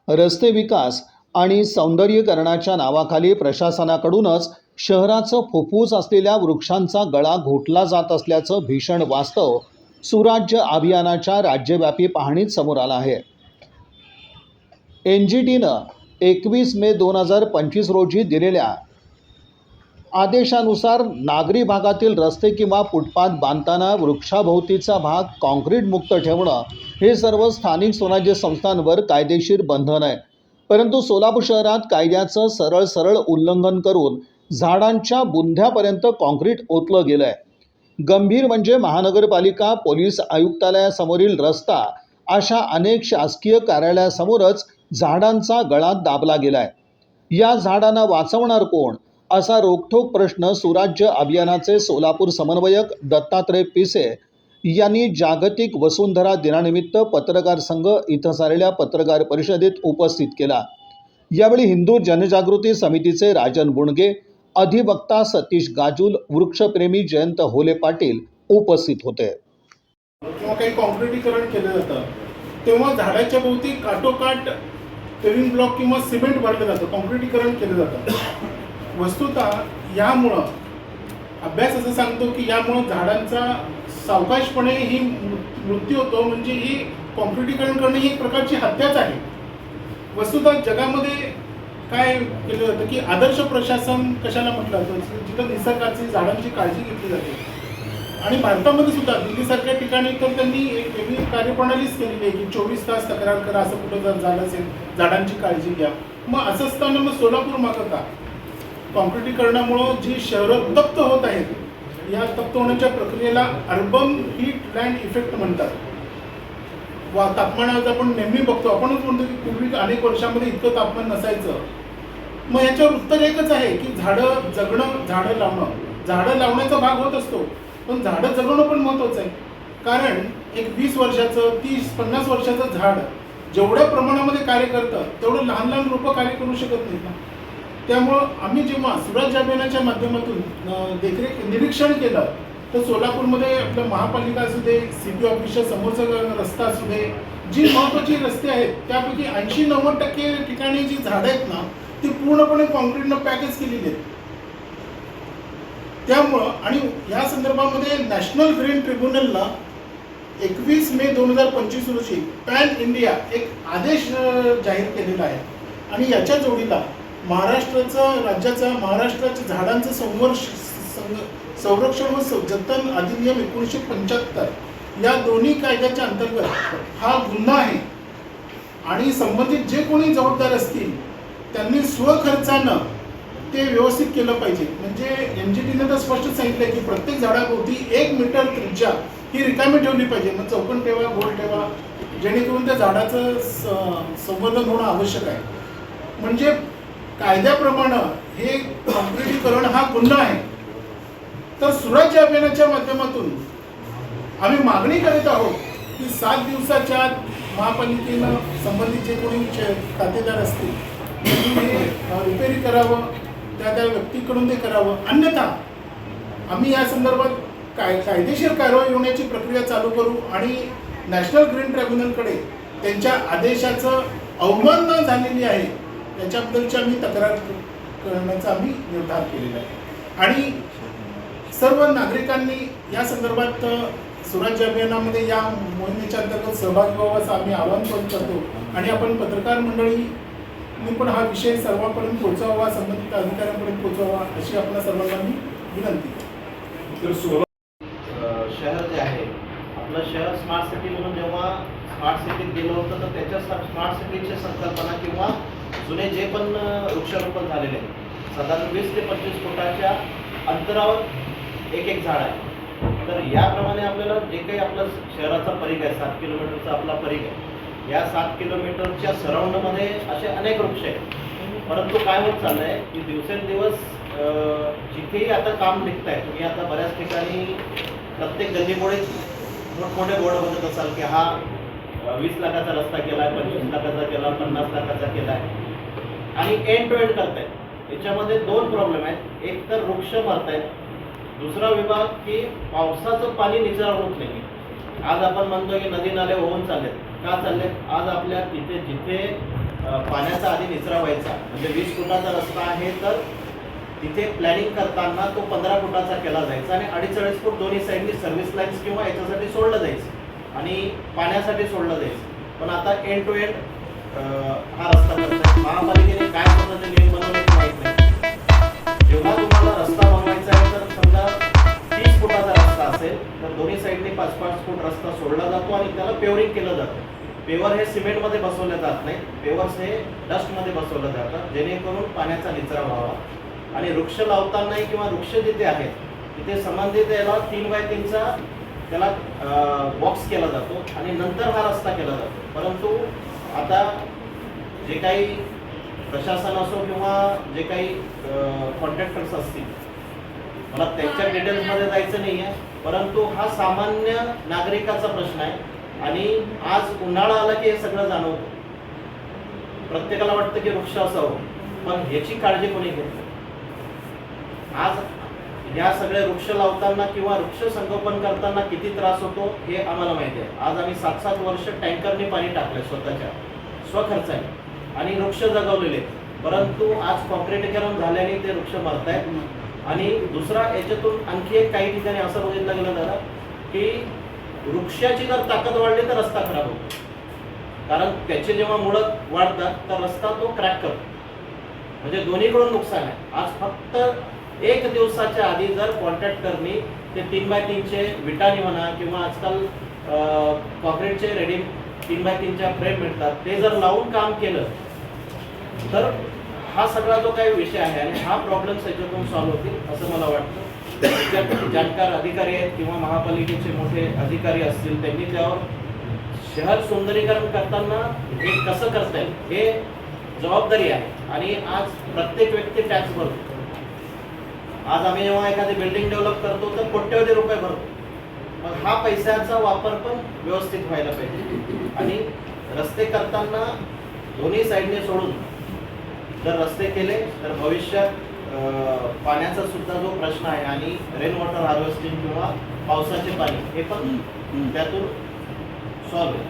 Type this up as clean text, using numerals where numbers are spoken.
रस्ते विकास आणि सौंदर्यीकरणाच्या नावाखाली प्रशासनाकडूनच शहराचं फुफ्फुस असलेल्या वृक्षांचा गळा घोटला जात असल्याचं भीषण वास्तव सुराज्य अभियानाच्या राज्यव्यापी पाहणीत समोर आलं आहे. NGTनं 21 मे 2025 रोजी दिलेल्या आदेशानुसार नागरी भागातील रस्ते किंवा फुटपाथ बांधताना वृक्षाभोवतीचा भाग कॉन्क्रीटमुक्त ठेवणं हे सर्व स्थानिक स्वराज्य संस्थांवर कायदेशीर बंधन आहे. परंतु सोलापूर शहरात कायद्याचं सरळ उल्लंघन करून झाडांच्या बुंध्यापर्यंत कॉन्क्रीट ओतलं गेलं आहे. गंभीर म्हणजे महानगरपालिका, पोलीस आयुक्तालयासमोरील रस्ता अशा अनेक शासकीय कार्यालयासमोरच झाडांचा गळा दाबला गेला आहे. या झाडांना वाचवणार कोण, असा रोखठोक प्रश्न सुराज्य अभियानाचे सोलापूर समन्वयक दत्तात्रय पिसे यांनी जागतिक वसुंधरा दिनानिमित्त पत्रकार संघ इथं झालेल्या पत्रकार परिषदेत उपस्थित केला. यावेळी हिंदू जनजागृती समितीचे राजन बुणगे, अधिवक्ता सतीश गाजूल, वृक्षप्रेमी जयंत होले पाटील उपस्थित होते. किंवा काही कॉन्क्रिटीकरण केलं जातं तेव्हा झाडाच्या भोवती काटोकाट पेविंग ब्लॉक किंवा सिमेंट भरलं जातं, कॉन्क्रिटीकरण केलं जातं. वस्तुतः यामुळं अभ्यास असं सांगतो की यामुळं झाडांचा सावकाशपणे ही मृत्यू होतो. म्हणजे ही कॉन्क्रिटीकरण करणं ही एक प्रकारची हत्याच आहे. वस्तुतः जगामध्ये काय केलं जातं की आदर्श प्रशासन कशाला म्हटलं जातं, जिथं निसर्गाची झाडांची काळजी घेतली जाते. आणि भारतामध्ये सुद्धा दिल्लीसारख्या ठिकाणी तर त्यांनी एक वेगळी कार्यप्रणालीच केलेली आहे की 24 तास तक्रार करा, असं कुठं जर झालं असेल झाडांची काळजी घ्या. मग असं असताना मग सोलापूर मागं का कॉन्क्रिटीकरणामुळं जी शहरं तप्त होत आहेत, या तप्त होण्याच्या प्रक्रियेला अर्बन हीट लँड इफेक्ट म्हणतात. तापमानात आपण नेहमी बघतो, आपणच म्हणतो की पूर्वी अनेक वर्षामध्ये इतकं तापमान नसायचं. मग याच्यावर उत्तर एकच आहे की झाडं जगणं, झाडं लावणं. झाडं लावण्याचा भाग होत असतो, पण झाडं जगवणं पण महत्त्वाचं आहे. कारण एक 20 वर्षाचं, 30-50 वर्षाचं झाड जेवढ्या प्रमाणामध्ये कार्य करतं तेवढं लहान लहान रोपं कार्य करू शकत नाहीत ना. त्यामुळं आम्ही जेव्हा सुराज्य अभियानाच्या माध्यमातून देखरेख निरीक्षण केलं तर सोलापूरमध्ये आपलं महापालिका असू दे, CP ऑफिसच्या समोरचा रस्ता असू दे, जी महत्त्वाची रस्ते आहेत त्यापैकी 80-90% ठिकाणी जी झाडं आहेत ना ती पूर्णपणे कॉन्क्रीटनं पॅकेज केलेली आहेत. त्यामुळं आणि या संदर्भामध्ये नॅशनल ग्रीन ट्रिब्युनलला 21 मे 2025 रोजी पॅन इंडिया एक आदेश जाहीर केलेला आहे. आणि याच्या जोडीला राज्याचा महाराष्ट्राच्या झाडांचं संरक्षण व जतन अधिनियम 1975 या दोन्ही कायद्याच्या अंतर्गत हा गुन्हा आहे. आणि संबंधित जे कोणी जबाबदार असतील त्यांनी स्वखर्चानं ते व्यवस्थित केलं पाहिजे. म्हणजे NGTने तर स्पष्ट सांगितलं की प्रत्येक झाडाभोवती 1 मीटर त्रिज्या ही रिकामी ठेवली पाहिजे. मग चौकन ठेवा, गोल ठेवा, जेणेकरून त्या झाडाचं संवर्धन होणं आवश्यक आहे. म्हणजे कायद्याप्रमाणे हे कॉन्क्रिटीकरण हा गुन्हा आहे. तर सुराज्य अभियानाच्या माध्यमातून आम्ही मागणी करीत आहोत की 7 दिवसाच्या आत महापालिकेनं संबंधित जे कोणी खातेदार असतील त्यांनी हे रिपेरी करावं, त्या व्यक्तीकडून ते करावं. अन्यथा आम्ही या संदर्भात कायदेशीर कारवाई होण्याची प्रक्रिया चालू करू आणि नॅशनल ग्रीन ट्रिब्युनलकडे त्यांच्या आदेशाचं अवमानना झालेली आहे त्याच्याबद्दलची आम्ही तक्रार करण्याचा आम्ही निर्धार केलेला आहे. आणि सर्व नागरिकांनी या संदर्भात सुराज्य अभियानामध्ये या मोहिमेच्या अंतर्गत सहभागी व्हावं असं आम्ही आवाहन करतो. आणि आपण पत्रकार मंडळींनी पण हा विषय सर्वांपर्यंत पोहोचवावा, संबंधित अधिकाऱ्यांपर्यंत पोहोचवावा अशी आपल्या सर्वांना मी विनंती करतो. शहर जे आहे आपलं शहर स्मार्ट सिटी म्हणून जेव्हा स्मार्ट सिटीत गेलं होतं तर त्याच्या स्मार्ट सिटीची संकल्पना किंवा जुने जे पण वृक्षारोपण झालेले आहे साधारण 20 ते 25 फुटाच्या अंतरावर एक झाड आहे. तर याप्रमाणे आपल्याला जे काही आपलं शहराचा परिघ आहे 7 किलोमीटरचा आपला परिघ आहे, या 7 किलोमीटरच्या सराउंडमध्ये असे अनेक वृक्ष आहेत. परंतु काय होत चाललं आहे की दिवसेंदिवस जिथेही आता काम निघत आहे, तुम्ही आता बऱ्याच ठिकाणी प्रत्येक गल्लीमुळे मोठमोठे बोर्ड बघत असाल की हा 20 लाखाचा रस्ता केला आहे, 25 लाखाचा केला, 50 लाखाचा केला आहे आणि एंड टू एंड करत आहेत. याच्यामध्ये 2 प्रॉब्लेम आहेत. एक तर वृक्ष मरत आहेत, दुसरा विभाग की पावसाचं पाणी निचरा होत नाही. आज आपण म्हणतो की नदी नाले होऊन चाललेत. का चाललेत? आज आपल्या तिथे जिथे पाण्याचा आधी निचरा व्हायचा. म्हणजे 20 फुटाचा रस्ता आहे तर तिथे प्लॅनिंग करताना तो 15 फुटाचा केला जायचा आणि 48 फूट दोन्ही साईडनी सर्व्हिस लाईन्स किंवा याच्यासाठी सोडलं जायचं आणि पाण्यासाठी सोडलं जायचं. पण आता एंड टू एंड हा रस्ता करतात. महापालिकेने काय पद्धतीने नियम बनवले ते माहीत नाही. जेव्हा तुम्हाला रस्ता बनवायचा आहे तर समजा 30 फुटाचा रस्ता असेल तर दोन्ही साईडनी 5-5 फूट रस्ता सोडला जातो आणि त्याला पेवरिंग केलं जातं. पेवर हे सिमेंटमध्ये बसवले जात नाही, पेवर्स हे डस्टमध्ये बसवलं जातं जेणेकरून पाण्याचा निचरा व्हावा. आणि वृक्ष लावतानाही किंवा वृक्ष जिथे आहेत तिथे संबंधित याला 3x3चा त्याला बॉक्स केला जातो आणि नंतर हा रस्ता केला जातो. परंतु आता जे काही प्रशासन असो किंवा जे काही कॉन्ट्रॅक्टर्स असतील, मला त्यांच्या डिटेल्समध्ये जायचं नाही आहे, परंतु हा सामान्य नागरिकाचा प्रश्न आहे. आणि आज उन्हाळा आला की हे सगळं जाणवतं. प्रत्येकाला वाटतं की वृक्ष असावं, पण ह्याची काळजी कोणी घेत नाही. आज ह्या सगळे वृक्ष लावताना किंवा वृक्ष संगोपन करताना किती त्रास होतो हे आम्हाला माहिती आहे. आज आम्ही 7-7 वर्ष टँकरने पाणी टाकलंय स्वतःच्या स्वखर्चाने आणि वृक्ष जगवलेले, परंतु आज कॉन्क्रिटीकरण झाल्याने ते वृक्ष मरत आहेत. आणि दुसरा याच्यातून आणखी एक काही ठिकाणी असं बघितलं गेलं दादा की वृक्षाची जर ताकद वाढली तर रस्ता खराब होतो. कारण त्याचे जेव्हा मुळं वाढतात तर रस्ता तो क्रॅक करतो. म्हणजे दोन्हीकडून नुकसान आहे. आज फक्त 1 दिवसाच्या आधी जर कॉन्ट्रॅक्टरनी ते 3x3चे विटानी म्हणा किंवा आजकाल कॉन्क्रीटचे रेडी 3x3च्या फ्रेम मिळतात ते जर लावून काम केलं तर हा सगळा जो काही विषय आहे आणि हा प्रॉब्लेम त्याच्यातून सॉल्व्ह होतील असं मला वाटतं. त्याच्यात जाणकार अधिकारी आहेत किंवा महापालिकेचे मोठे अधिकारी असतील त्यांनी त्यावर शहर सुंदरीकरण करताना हे कसं करता येईल हे जबाबदारी आहे. आणि आज प्रत्येक व्यक्ती टॅक्स भरतो. आज आम्ही जेव्हा एखादी बिल्डिंग डेव्हलप करतो तर कोट्यवधी रुपये भरतो. मग हा पैशाचा वापर पण व्यवस्थित व्हायला पाहिजे. आणि रस्ते करताना दोन्ही साईडने सोडून जर रस्ते केले तर भविष्यात पाण्याचा सुद्धा जो प्रश्न आहे आणि रेन वॉटर हार्वेस्टिंग किंवा पावसाचे पाणी हे पण त्यातून सॉल्व्ह होईल.